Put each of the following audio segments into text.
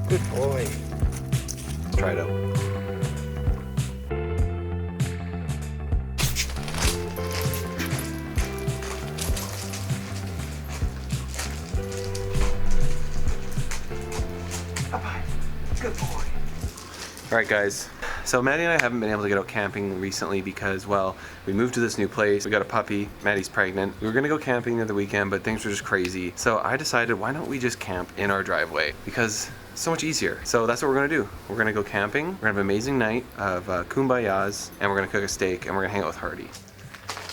Good boy. Let's try it out. Bye-bye. Good boy. All right, guys. So Maddie and I haven't been able to get out camping recently because, well, we moved to this new place. We got a puppy. Maddie's pregnant. We were gonna go camping the other weekend, but things were just crazy. So I decided, why don't we just camp in our driveway? Because it's so much easier. So that's what we're gonna do. We're gonna go camping. We're gonna have an amazing night of kumbayas, and we're gonna cook a steak, and we're gonna hang out with Hardy.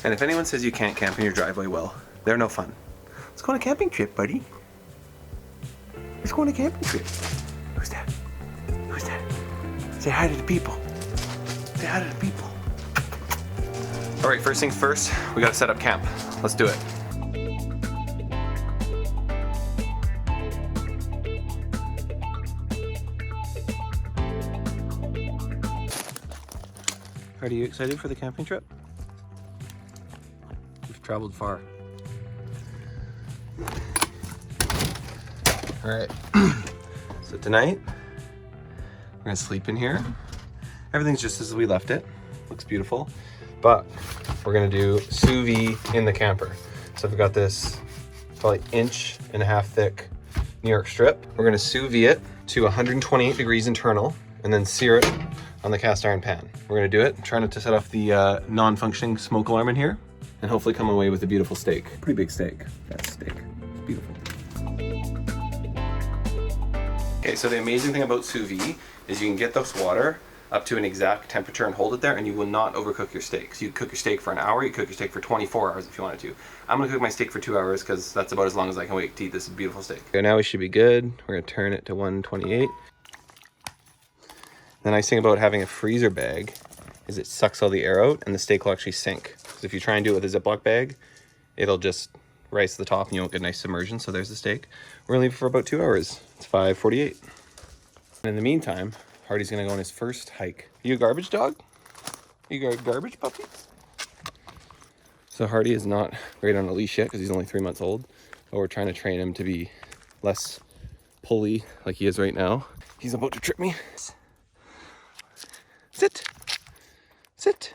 And if anyone says you can't camp in your driveway, well, they're no fun. Let's go on a camping trip, buddy. Let's go on a camping trip. Who's that? Who's that? Say hi to the people. Say hi to the people. All right, first things first, we gotta set up camp. Let's do it. Are you excited for the camping trip? We've traveled far. All right, so tonight, we're gonna sleep in here. Everything's just as we left it. Looks beautiful. But we're gonna do sous vide in the camper. So we've got this probably 1.5 inch thick New York strip. We're gonna sous vide it to 128 degrees internal and then sear it on the cast iron pan. We're gonna do it, try not to set off the non-functioning smoke alarm in here, and hopefully come away with a beautiful steak. Pretty big steak, that's steak, it's beautiful. Okay, so the amazing thing about sous vide is you can get this water up to an exact temperature and hold it there, and you will not overcook your steak. So you cook your steak for an hour, you cook your steak for 24 hours if you wanted to. I'm gonna cook my steak for 2 hours because that's about as long as I can wait to eat this beautiful steak. Okay, now we should be good. We're gonna turn it to 128. The nice thing about having a freezer bag is it sucks all the air out and the steak will actually sink. Because if you try and do it with a Ziploc bag, it'll just rise to the top and you won't get a nice submersion. So there's the steak. We're gonna leave it for about 2 hours. It's 5:48. And in the meantime, Hardy's gonna go on his first hike. You a garbage dog? You got a garbage puppy? So Hardy is not great on a leash yet because he's only 3 months old. But we're trying to train him to be less pulley like he is right now. He's about to trip me. Sit. Sit.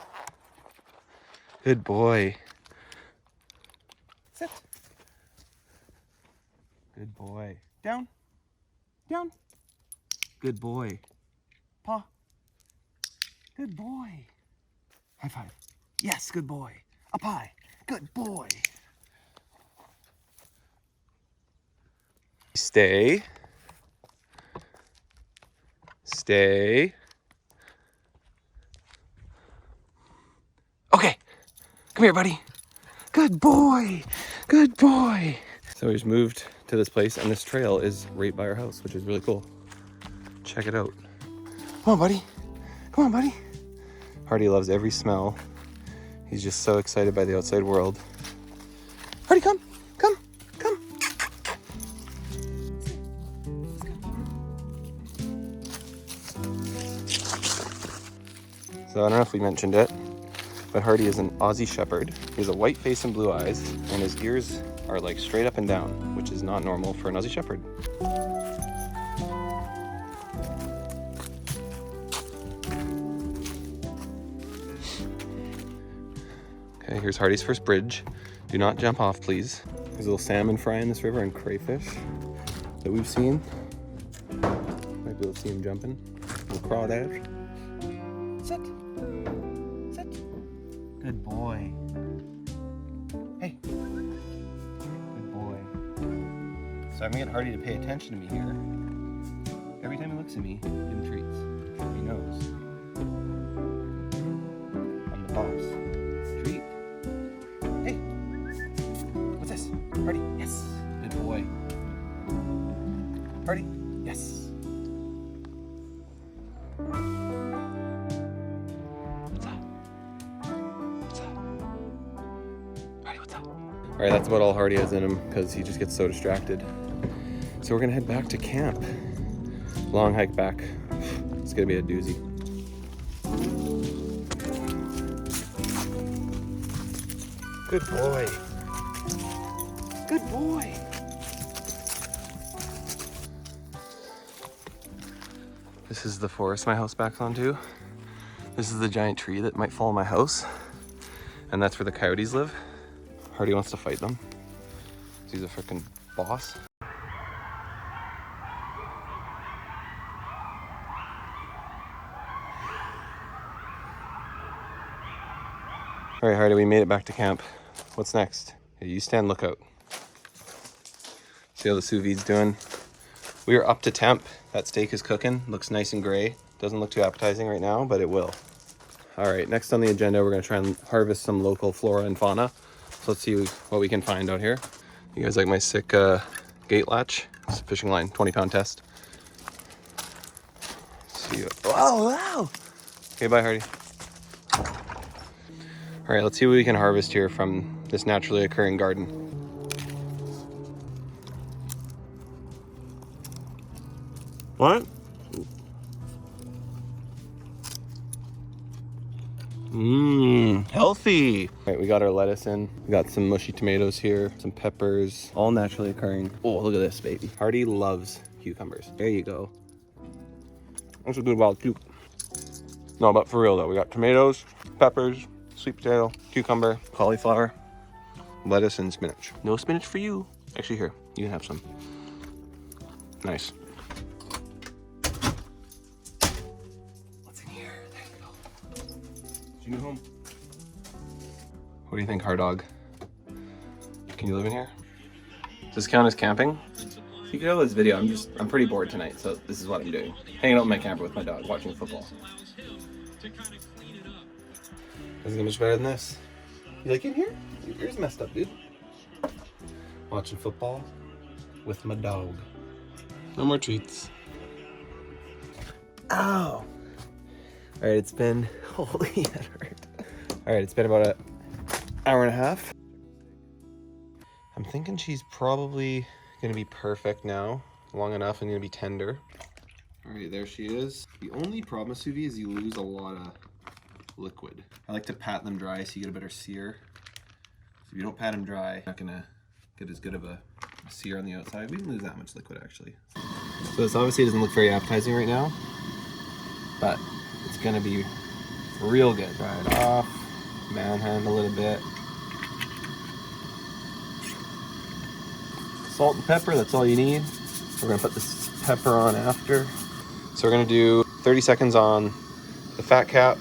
Good boy. Sit. Good boy. Down. Down. Good boy. Paw. Good boy. High five. Yes, good boy. Up high. Good boy. Stay. Stay. Okay. Come here, buddy. Good boy. Good boy. So we just moved to this place, and this trail is right by our house, which is really cool. Check it out. Come on, buddy. Come on, buddy. Hardy loves every smell. He's just so excited by the outside world. Hardy, come. Come. Come. So I don't know if we mentioned it, but Hardy is an Aussie Shepherd. He has a white face and blue eyes, and his ears are like straight up and down, which is not normal for an Aussie Shepherd. Okay, here's Hardy's first bridge. Do not jump off, please. There's a little salmon fry in this river and crayfish that we've seen. Might be able to see him jumping. Little crawdads. Sit. Sit. Good boy. Hey. Good boy. So I'm gonna get Hardy to pay attention to me here. Every time he looks at me, give him treats. He knows. I'm the boss. Treat. Hey. What's this? Hardy. Yes. Good boy. Hardy. Yes. What's up? What's up? Hardy, what's up? All right, that's about all Hardy has in him because he just gets so distracted. So we're gonna head back to camp. Long hike back. It's gonna be a doozy. Good boy. Good boy. This is the forest my house backs onto. This is the giant tree that might fall on my house. And that's where the coyotes live. Hardy wants to fight them. He's a freaking boss. All right, Hardy, we made it back to camp. What's next? Hey, you stand lookout. See how the sous vide's doing? We are up to temp. That steak is cooking. Looks nice and gray. Doesn't look too appetizing right now, but it will. All right, next on the agenda, we're gonna try and harvest some local flora and fauna. So let's see what we can find out here. You guys like my sick gate latch? It's a fishing line, 20-pound test. Let's see. Wow, wow. Okay, bye, Hardy. All right, let's see what we can harvest here from this naturally occurring garden. What? Mmm, healthy. All right, we got our lettuce in. We got some mushy tomatoes here, some peppers, all naturally occurring. Oh, look at this, baby. Hardy loves cucumbers. There you go. That's a good wild cuke. No, but for real though, we got tomatoes, peppers, sweet potato, cucumber, cauliflower, lettuce, and spinach. No spinach for you. Actually, here, you can have some. Nice. What's in here? There you go. Is your new home? What do you think, hard dog? Can you live in here? Does this count as camping? You can tell this video, I'm pretty bored tonight, so this is what I'm doing. Hanging out in my camper with my dog, watching football. Doesn't get much better than this. You like in here? Your ear's messed up, dude. Watching football with my dog. No more treats. Ow! All right, it's been, holy, that hurt. All right, it's been about an hour and a half. I'm thinking she's probably gonna be perfect now, long enough and gonna be tender. All right, there she is. The only problem with sous vide is you lose a lot of liquid. I like to pat them dry so you get a better sear. So if you don't pat them dry, you're not gonna get as good of a sear on the outside. We didn't lose that much liquid actually. So this obviously doesn't look very appetizing right now, but it's gonna be real good. Dry it off, manhandle a little bit. Salt and pepper, that's all you need. We're gonna put this pepper on after. So we're gonna do 30 seconds on the fat cap,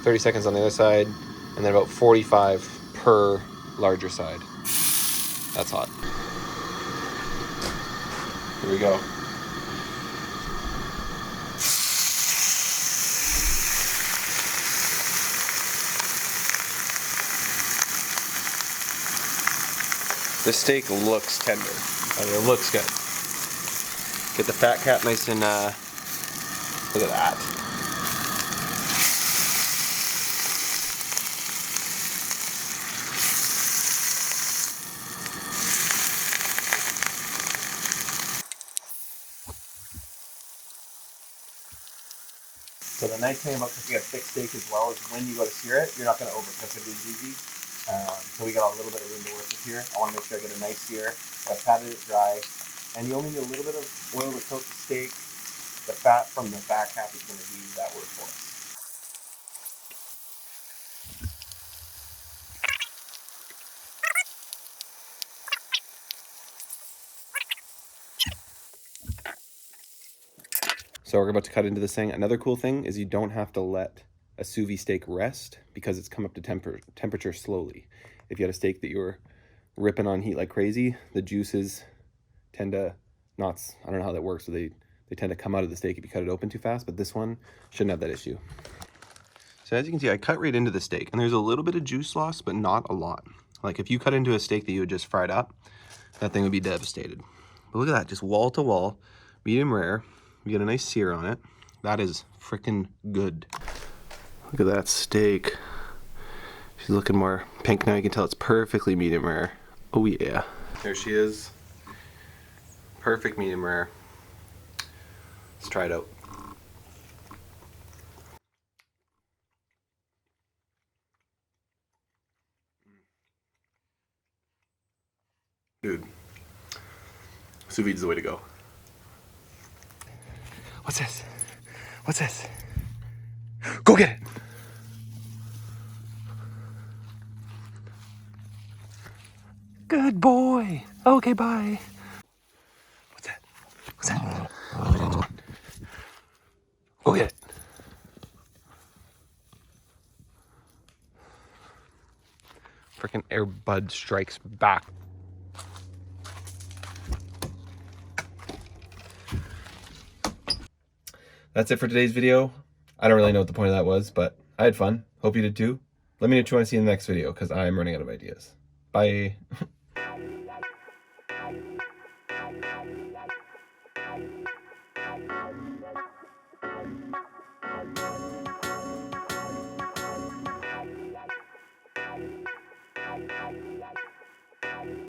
30 seconds on the other side, and then about 45 per larger side. That's hot. Here we go. This steak looks tender. I mean, it looks good. Get the fat cap nice and, look at that. So the nice thing about cooking a thick steak as well is when you go to sear it, you're not going to overcook it as easy. So we got a little bit of room to work with here. I want to make sure I get a nice sear. I've patted it dry. And you only need a little bit of oil to coat the steak. The fat from the fat cap is going to do that work for us. So we're about to cut into this thing. Another cool thing is you don't have to let a sous vide steak rest because it's come up to temperature slowly. If you had a steak that you were ripping on heat like crazy, the juices tend to not, I don't know how that works, so they tend to come out of the steak if you cut it open too fast, but this one shouldn't have that issue. So as you can see, I cut right into the steak, and there's a little bit of juice loss, but not a lot. Like if you cut into a steak that you had just fried up, that thing would be devastated. But look at that, just wall to wall, medium rare. We get a nice sear on it. That is freaking good. Look at that steak. She's looking more pink now. You can tell it's perfectly medium rare. Oh yeah. There she is. Perfect medium rare. Let's try it out. Dude, sous vide's the way to go. What's this? What's this? Go get it. Good boy. Okay, bye. What's that? What's that? Go get it. Freaking Airbud strikes back. That's it for today's video. I don't really know what the point of that was, but I had fun. Hope you did too. Let me know what you want to see in the next video, because I'm running out of ideas. Bye.